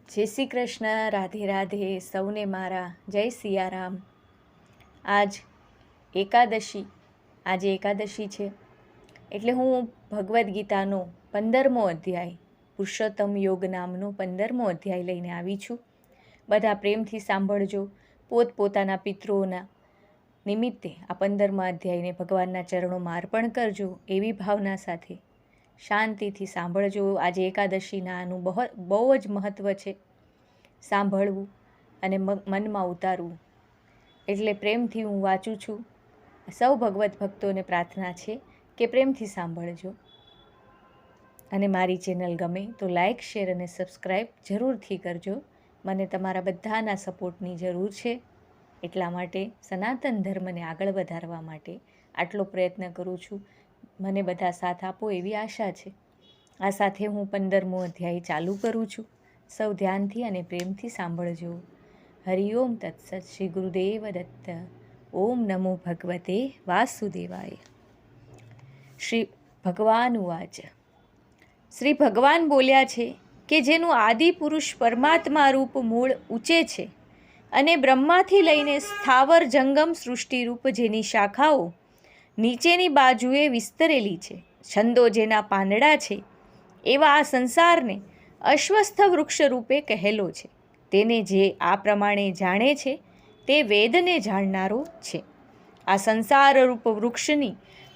જય શ્રી કૃષ્ણ, રાધે રાધે, સૌને મારા જય સિયારામ. આજે એકાદશી છે, એટલે હું ભગવદ્ ગીતાનો 15મો અધ્યાય, પુરુષોત્તમ યોગ નામનો 15મો અધ્યાય લઈને આવી છું. બધા પ્રેમથી સાંભળજો. પોતપોતાના પિતૃઓના નિમિત્તે આ 15મા અધ્યાયને ભગવાનના ચરણોમાં અર્પણ કરજો, એવી ભાવના સાથે શાંતિથી સાંભળજો. આજે એકાદશીના આનું બહુ જ મહત્ત્વ છે. સાંભળવું અને મનમાં ઉતારવું, એટલે પ્રેમથી હું વાંચું છું. સૌ ભગવત ભક્તોને પ્રાર્થના છે કે પ્રેમથી સાંભળજો. અને મારી ચેનલ ગમે તો લાઈક, શેર અને સબસ્ક્રાઈબ જરૂરથી કરજો. મને તમારા બધાના સપોર્ટની જરૂર છે. એટલા માટે સનાતન ધર્મને આગળ વધારવા માટે આટલો પ્રયત્ન કરું છું. મને બધા સાથ આપો એવી આશા છે. આ સાથે હું 15મો અધ્યાય ચાલુ કરું છું. સૌ ધ્યાનથી અને પ્રેમથી સાંભળજો. હરિઓમ તત્સત. શ્રી ગુરુદેવ દત્ત. ઓમ નમો ભગવતે વાસુદેવાય. શ્રી ભગવાન ઉવાચ. શ્રી ભગવાન બોલ્યા છે કે જેનું આદિ પુરુષ પરમાત્મા રૂપ મૂળ ઊંચે છે અને બ્રહ્માથી લઈને સ્થાવર જંગમ સૃષ્ટિરૂપ જેની શાખાઓ નીચેની બાજુએ વિસ્તરેલી છે, છંદો જેના પાંદડા છે, એવા આ સંસારને અશ્વસ્થ વૃક્ષ રૂપે કહેલો છે. તેને જે આ પ્રમાણે જાણે છે તે વેદને જાણનારો છે. આ સંસાર રૂપ વૃક્ષની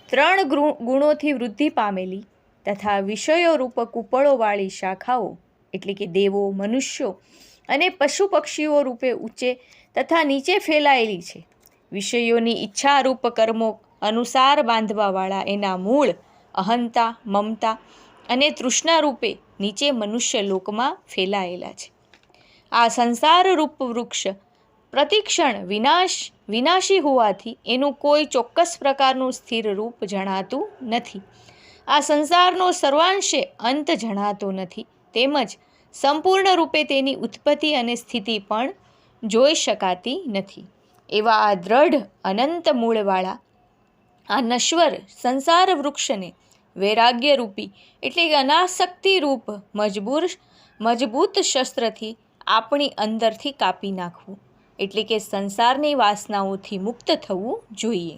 3 ગુણોથી વૃદ્ધિ પામેલી તથા વિષયો રૂપ કુપળોવાળી શાખાઓ, એટલે કે દેવો, મનુષ્યો અને પશુ પક્ષીઓ રૂપે ઊંચે તથા નીચે ફેલાયેલી છે. વિષયોની ઈચ્છારૂપ કર્મો અનુસાર બાંધવાવાળા એના મૂળ અહંતા, મમતા અને તૃષ્ણા રૂપે નીચે મનુષ્ય લોકમાં ફેલાયેલા છે. આ સંસાર રૂપ વૃક્ષ પ્રતિક્ષણ વિનાશી હોવાથી એનું કોઈ ચોક્કસ પ્રકારનું સ્થિર રૂપ જણાતું નથી. આ સંસારનો સર્વાંશે અંત જણાતો નથી. તેમજ સંપૂર્ણ રૂપે તેની ઉત્પત્તિ અને સ્થિતિ પણ જોઈ શકાતી નથી. એવા આ દ્રઢ અનંત મૂળવાળા આ નશ્વર સંસાર વૃક્ષને વૈરાગ્યરૂપી, એટલે કે અનાસક્તિ રૂપ મજબૂત શસ્ત્રથી આપણી અંદરથી કાપી નાખવું, એટલે કે સંસારની વાસનાઓથી મુક્ત થવું જોઈએ.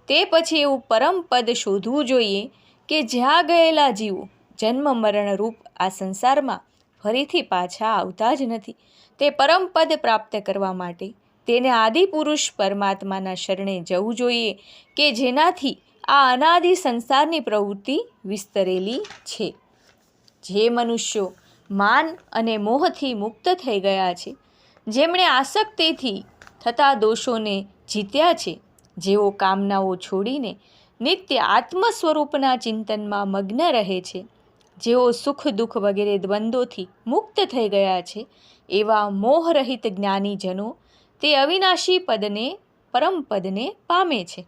તે પછી એવું પરમ પદ શોધવું જોઈએ કે જ્યાં ગયેલા જીવો જન્મ મરણ રૂપ આ સંસારમાં ફરીથી પાછા આવતા જ નથી. તે પરમ પદ પ્રાપ્ત કરવા માટે તેને આદિપુરુષ પરમાત્માના શરણે જવું જોઈએ કે જેનાથી આ અનાદિ સંસારની પ્રવૃત્તિ વિસ્તરેલી છે. જે મનુષ્યો માન અને મોહથી મુક્ત થઈ ગયા છે, જેમણે આસક્તિથી થતા દોષોને જીત્યા છે, જેઓ કામનાઓ છોડીને નિત્ય આત્મ સ્વરૂપના ચિંતનમાં મગ્ન રહે છે, જેઓ સુખ દુઃખ વગેરે દ્વંદ્વોથી મુક્ત થઈ ગયા છે, એવા મોહરહિત જ્ઞાનીજનો તે અવિનાશી પદને પરમપદને પામે છે.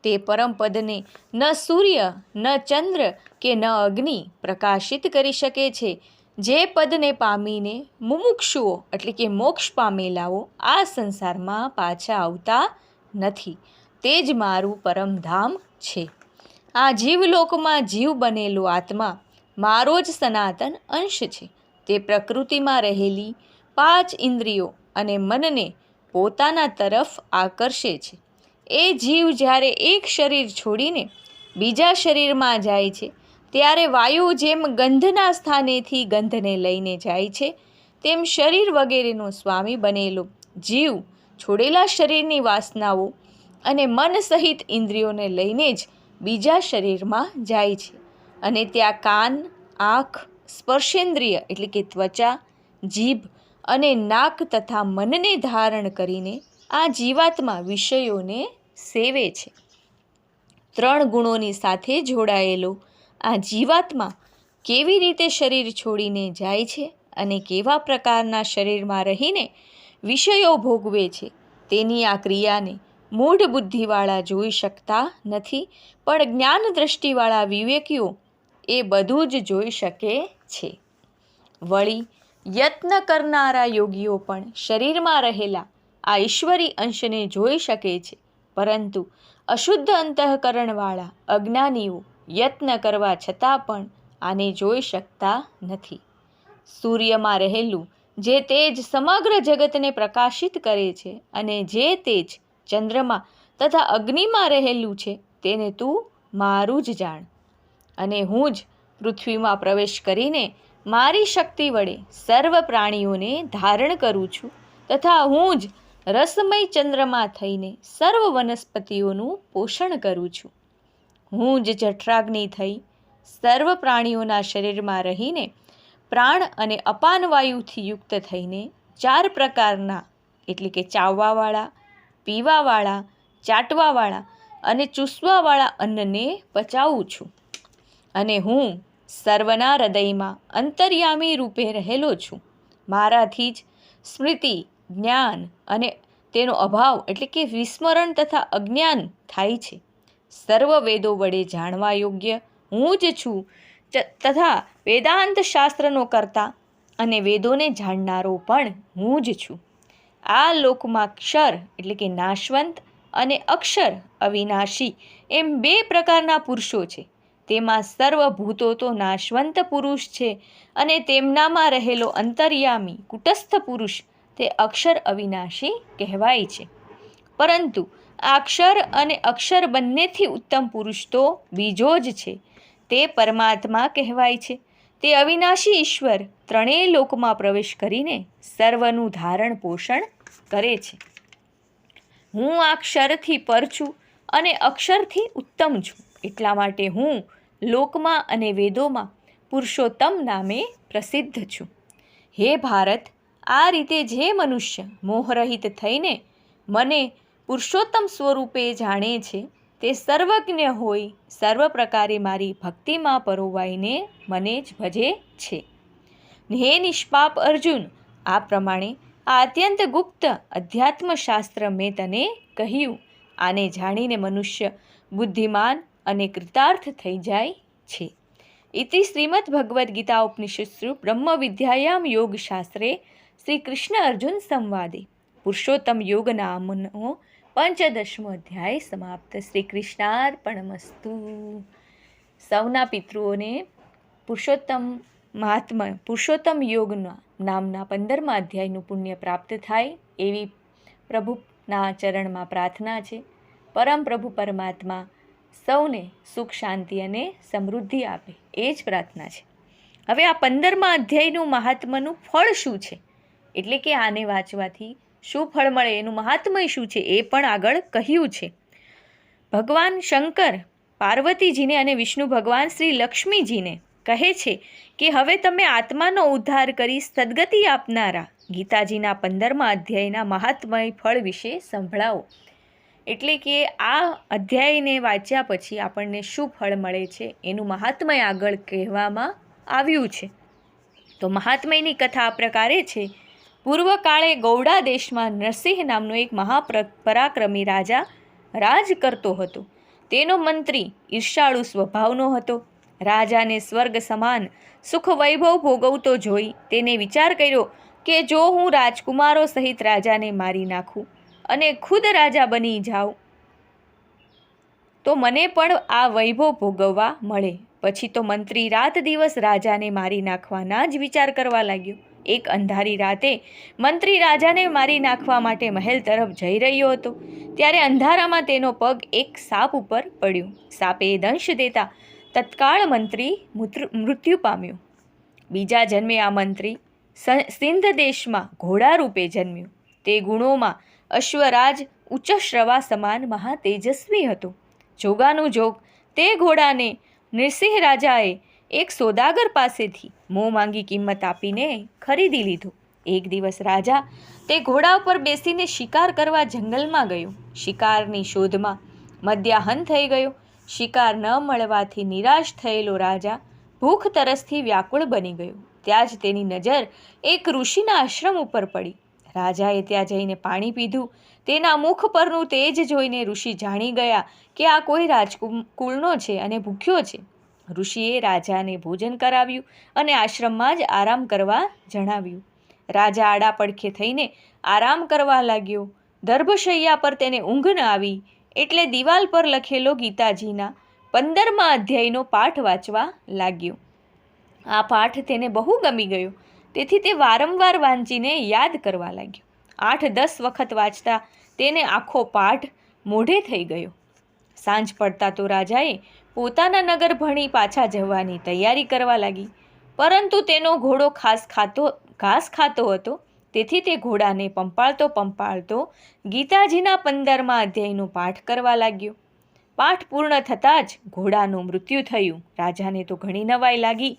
તે પરમપદને ન સૂર્ય, ન ચંદ્ર કે ન અગ્નિ પ્રકાશિત કરી શકે છે. જે પદને પામીને મુમુક્ષુઓ, એટલે કે મોક્ષ પામેલાઓ આ સંસારમાં પાછા આવતા નથી, તે જ મારું પરમધામ છે. આ જીવલોકમાં જીવ બનેલો આત્મા મારો જ સનાતન અંશ છે. તે પ્રકૃતિમાં રહેલી 5 ઇન્દ્રિયો અને મનને પોતાના તરફ આકર્ષે છે. એ જીવ જ્યારે એક શરીર છોડીને બીજા શરીરમાં જાય છે, ત્યારે વાયુ જેમ ગંધના સ્થાનેથી ગંધને લઈને જાય છે, તેમ શરીર વગેરેનો સ્વામી બનેલો જીવ છોડેલા શરીરની વાસનાઓ અને મન સહિત ઇન્દ્રિયોને લઈને જ બીજા શરીરમાં જાય છે. અને ત્યાં કાન, આંખ, સ્પર્શેન્દ્રિય, એટલે કે ત્વચા, જીભ અને નાક તથા મનને ધારણ કરીને આ જીવાત્મા વિષયોને સેવે છે. 3 ગુણોની સાથે જોડાયેલો આ જીવાત્મા કેવી રીતે શરીર છોડીને જાય છે અને કેવા પ્રકારના શરીરમાં રહીને વિષયો ભોગવે છે, તેની આ ક્રિયાને મૂઢ બુદ્ધિવાળા જોઈ શકતા નથી, પણ જ્ઞાન દ્રષ્ટિવાળા વિવેકીઓ એ બધું જ જોઈ શકે છે. વળી યત્ન કરનારા યોગીઓ પણ શરીરમાં રહેલા આ ઈશ્વરી અંશને જોઈ શકે છે, પરંતુ અશુદ્ધ અંતઃકરણવાળા અજ્ઞાનીઓ યત્ન કરવા છતાં પણ આને જોઈ શકતા નથી. સૂર્યમાં રહેલું જે તેજ સમગ્ર જગતને પ્રકાશિત કરે છે અને જે તેજ ચંદ્રમાં તથા અગ્નિમાં રહેલું છે તેને તું મારું જ જાણ. અને હું જ પૃથ્વીમાં પ્રવેશ કરીને મારી શક્તિ વડે સર્વ પ્રાણીઓને ધારણ કરું છું તથા હું જ રસમય ચંદ્રમાં થઈને સર્વ વનસ્પતિઓનું પોષણ કરું છું. હું જ જઠરાગ્નિ થઈ સર્વ પ્રાણીઓના શરીરમાં રહીને પ્રાણ અને અપાન વાયુથી યુક્ત થઈને 4 પ્રકારના એટલે કે ચાવવાવાળા, પીવાવાળા, ચાટવાવાળા અને ચૂસવાવાળા અન્નને પચાવું છું. અને હું સર્વના હૃદયમાં અંતર્યામી રૂપે રહેલો છું. મારાથી જ સ્મૃતિ, જ્ઞાન અને તેનો અભાવ એટલે કે વિસ્મરણ તથા અજ્ઞાન થાય છે. સર્વ વેદો વડે જાણવા યોગ્ય હું જ છું તથા વેદાંત શાસ્ત્રનો કર્તા અને વેદોને જાણનારો પણ હું જ છું. આ લોકમાં ક્ષર એટલે કે નાશવંત અને અક્ષર અવિનાશી એમ 2 પ્રકારના પુરુષો છે. તેમાં સર્વભૂતો તો નાશવંત પુરુષ છે અને તેમનામાં રહેલો અંતર્યામી કુટસ્થ પુરુષ તે અક્ષર અવિનાશી કહેવાય છે. પરંતુ આ અક્ષર અને અક્ષર બંનેથી ઉત્તમ પુરુષ તો બીજો જ છે, તે પરમાત્મા કહેવાય છે. તે અવિનાશી ઈશ્વર 3 લોકમાં પ્રવેશ કરીને સર્વનું ધારણ પોષણ કરે છે. હું આ ક્ષરથી પર છું અને અક્ષરથી ઉત્તમ છું. એટલા માટે હું લોકમાં અને વેદોમાં પુરુષોત્તમ નામે પ્રસિદ્ધ છું. હે ભારત, આ રીતે જે મનુષ્ય મોહરહિત થઈને મને પુરુષોત્તમ સ્વરૂપે જાણે છે તે સર્વજ્ઞ હોઈ સર્વ પ્રકારે મારી ભક્તિમાં પરોવાઈને મને જ ભજે છે. હે નિષ્પાપ અર્જુન, આ પ્રમાણે આ અત્યંત ગુપ્ત અધ્યાત્મશાસ્ત્ર મેં તને કહ્યું. આને જાણીને મનુષ્ય બુદ્ધિમાન અને કૃતાર્થ થઈ જાય છે. ઇતિ શ્રીમદ્ ભગવદ્ ગીતા ઉપનિષત્સુ બ્રહ્મ વિદ્યાયામ યોગશાસ્ત્રે શ્રી કૃષ્ણ અર્જુન સંવાદે પુરુષોત્તમ યોગ નામનો 15મો અધ્યાય સમાપ્ત. શ્રી કૃષ્ણાર્પણમસ્તુ. સૌના પિતૃઓને પુરુષોત્તમ યોગ નામના 15મા અધ્યાયનું પુણ્ય પ્રાપ્ત થાય એવી પ્રભુના ચરણમાં પ્રાર્થના છે. પરમ પ્રભુ પરમાત્મા સૌને સુખ, શાંતિ અને સમૃદ્ધિ આપે એ જ પ્રાર્થના છે. હવે આ 15મા અધ્યાયનું મહાત્મ્યનું ફળ શું છે, એટલે કે આને વાંચવાથી શું ફળ મળે, એનું મહાત્મ્ય શું છે એ પણ આગળ કહ્યું છે. ભગવાન શંકર પાર્વતીજીને અને વિષ્ણુ ભગવાન શ્રી લક્ષ્મીજીને કહે છે કે હવે તમે આત્માનો ઉદ્ધાર કરી સદગતિ આપનારા ગીતાજીના 15મા અધ્યાયના મહાત્મય ફળ વિશે સંભળાવો. એટલે કે આ અધ્યાયને વાંચ્યા પછી આપણને શું ફળ મળે છે એનું મહાત્મય આગળ કહેવામાં આવ્યું છે. તો મહાત્મયની કથા આ પ્રકારે છે. પૂર્વકાળે ગૌડા દેશમાં નરસિંહ નામનો એક મહાપરાક્રમી રાજા રાજ કરતો હતો. તેનો મંત્રી ઈર્ષાળુ સ્વભાવનો હતો. રાજાને સ્વર્ગ સમાન સુખ વૈભવ ભોગવતો જોઈ તેને વિચાર કર્યો કે જો હું રાજકુમારો સહિત રાજાને મારી નાખું અને ખુદ રાજા બની જાઉં તો મને પણ આ વૈભવ ભોગવવા મળે. પછી તો મંત્રી રાત દિવસ રાજાને મારી નાખવાના જ વિચાર કરવા લાગ્યો. એક અંધારી રાતે મંત્રી રાજાને મારી નાખવા માટે મહેલ તરફ જઈ રહ્યો હતો. ત્યારે અંધારામાં તેનો પગ એક સાપ ઉપર પડ્યો. સાપે દંશ દેતા તત્કાળ મંત્રી મૃત્યુ પામ્યો. બીજા જન્મે આ મંત્રી સિંધ દેશમાં ઘોડા રૂપે જન્મ્યો. તે ગુણોમાં અશ્વરાજ ઉચ્ચશ્રવા સમાન મહાતેજસ્વી હતો. જોગાનું જોગ તે ઘોડાને નરસિંહ રાજાએ એક સોદાગર પાસેથી મોં માંગી કિંમત આપીને ખરીદી લીધો. એક દિવસ રાજા તે ઘોડા ઉપર બેસીને શિકાર કરવા જંગલમાં ગયો. શિકારની શોધમાં મધ્યાહન થઈ ગયો. શિકાર ન મળવાથી નિરાશ થયેલો રાજા ભૂખ તરસથી વ્યાકુળ બની ગયો. ત્યાં જ તેની નજર એક ઋષિના આશ્રમ ઉપર પડી. રાજાએ ત્યાં જઈને પાણી પીધું. તેના મુખ પરનું તેજ જોઈને ઋષિ જાણી ગયા કે આ કોઈ રાજકુળનો છે અને ભૂખ્યો છે. ઋષિએ રાજાને ભોજન કરાવ્યું અને આશ્રમમાં જ આરામ કરવા જણાવ્યું. રાજા આડા પડખે થઈને આરામ કરવા લાગ્યો. દર્ભશૈયા પર તેને ઊંઘ ન આવી એટલે દિવાલ પર લખેલો ગીતાજીના 15મા અધ્યાયનો પાઠ વાંચવા લાગ્યો. આ પાઠ તેને બહુ ગમી ગયો. તેથી તે વારંવાર વાંચીને યાદ કરવા લાગ્યો. 8-10 વખત વાંચતા તેને આખો પાઠ મોઢે થઈ ગયો. સાંજ પડતા તો રાજાએ પોતાના નગર ભણી પાછા જવાની તૈયારી કરવા લાગી, પરંતુ તેનો ઘોડો ઘાસ ખાતો હતો. તેથી તે ઘોડાને પંપાળતો ગીતાજીના 15મા અધ્યાયનો પાઠ કરવા લાગ્યો. પાઠ પૂર્ણ થતાં જ ઘોડાનું મૃત્યુ થયું. રાજાને તો ઘણી નવાઈ લાગી.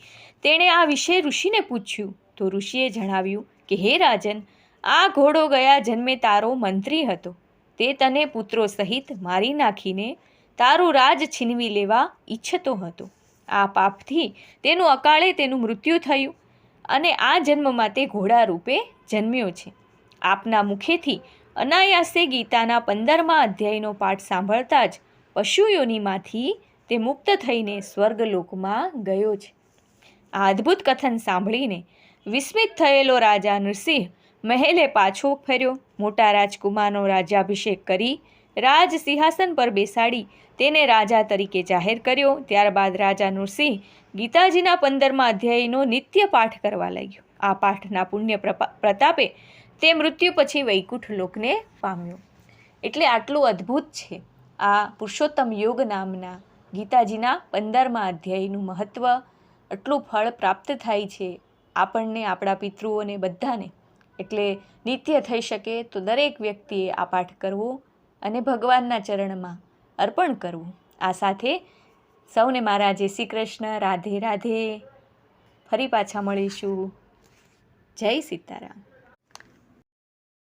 તેણે આ વિશે ઋષિને પૂછ્યું તો ઋષિએ જણાવ્યું કે હે રાજન, આ ઘોડો ગયા જન્મે તારો મંત્રી હતો. તે તને પુત્રો સહિત મારી નાખીને તારું રાજ છીનવી લેવા ઈચ્છતો હતો. આ પાપથી તેનું મૃત્યુ થયું અને આ જન્મમાં તે ઘોડા રૂપે જન્મ્યો છે. આપના મુખેથી અનાયાસે ગીતાના 15મા અધ્યાયનો પાઠ સાંભળતા જ પશુ યોનિમાંથી તે મુક્ત થઈને સ્વર્ગલોકમાં ગયો છે. આ અદ્ભુત કથન સાંભળીને વિસ્મિત થયેલો રાજા નરસિંહ મહેલે પાછો ફર્યો. મોટા રાજકુમારનો રાજ્યાભિષેક કરી રાજ સિંહાસન પર બેસાડી તેને રાજા તરીકે જાહેર કર્યો. ત્યારબાદ રાજા નરસિંહ ગીતાજીના 15મા અધ્યાયનો નિત્ય પાઠ કરવા લાગ્યો. આ પાઠના પુણ્ય પ્રતાપે તે મૃત્યુ પછી વૈકુંઠ લોકને પામ્યો. એટલે આટલું અદ્ભુત છે આ પુરુષોત્તમ યોગ નામના ગીતાજીના 15મા અધ્યાયનું મહત્ત્વ. આટલું ફળ પ્રાપ્ત થાય છે આપણને, આપણા પિતૃઓને, બધાને. એટલે નિત્ય થઈ શકે તો દરેક વ્યક્તિએ આ પાઠ કરવો અને ભગવાનના ચરણમાં અર્પણ કરવું. આ સાથે સૌને મારા જય શ્રી કૃષ્ણ, રાધે રાધે. ફરી પાછા મળીશું. જય સીતારામ.